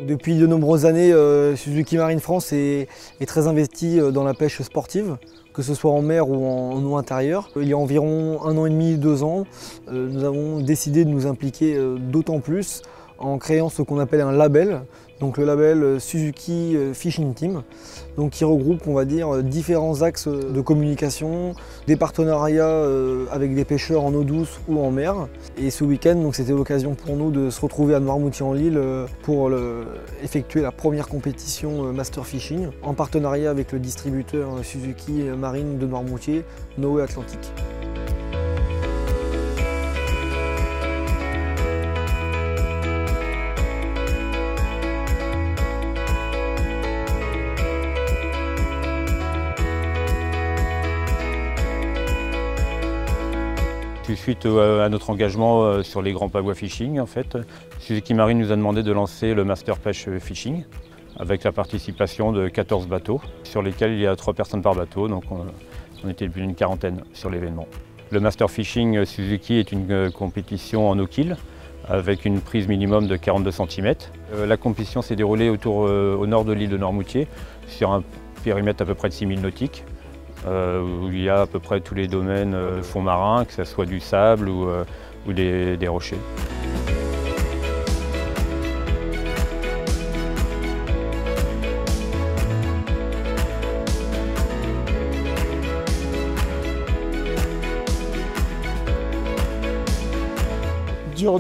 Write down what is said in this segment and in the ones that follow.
Depuis de nombreuses années, Suzuki Marine France est très investi dans la pêche sportive, que ce soit en mer ou en eau intérieure. Il y a environ 1 an et demi, 2 ans, nous avons décidé de nous impliquer d'autant plus en créant ce qu'on appelle un label, donc le label Suzuki Fishing Team, donc qui regroupe, on va dire, différents axes de communication, des partenariats avec des pêcheurs en eau douce ou en mer. Et ce week-end, c'était l'occasion pour nous de se retrouver à Noirmoutier-en-l'Île pour effectuer la première compétition Master Fishing en partenariat avec le distributeur Suzuki Marine de Noirmoutier, Noé Atlantique. Suite à notre engagement sur les grands pavois fishing, en fait, Suzuki Marine nous a demandé de lancer le Master Pêche Fishing avec la participation de 14 bateaux sur lesquels il y a 3 personnes par bateau, donc on était plus d'une quarantaine sur l'événement. Le Master Fishing Suzuki est une compétition en no-kill avec une prise minimum de 42 cm. La compétition s'est déroulée au nord de l'île de Noirmoutier sur un périmètre à peu près de 6000 nautiques. Où il y a à peu près tous les domaines de fond marin, que ce soit du sable ou des rochers.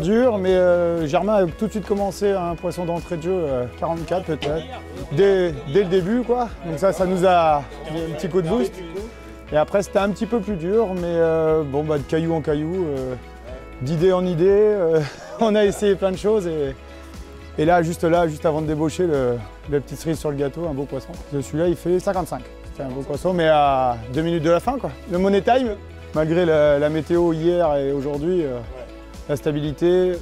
Dur, mais Germain a tout de suite commencé un poisson d'entrée de jeu, 44 peut-être, dès le début quoi. Donc ça nous a mis un petit coup de boost. Et après c'était un petit peu plus dur, mais de caillou en caillou, d'idée en idée, on a essayé plein de choses et là, juste avant de débaucher, le petit cerise sur le gâteau, un beau poisson. Celui-là il fait 55, c'était un beau poisson, mais à 2 minutes de la fin quoi. Le money time, malgré la météo hier et aujourd'hui, la stabilité,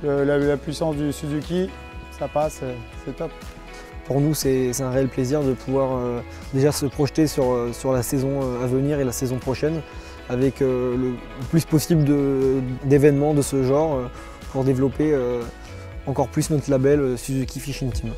la puissance du Suzuki, ça passe, c'est top. Pour nous, c'est un réel plaisir de pouvoir déjà se projeter sur la saison à venir et la saison prochaine avec le plus possible d'événements de ce genre pour développer encore plus notre label Suzuki Fishing Team.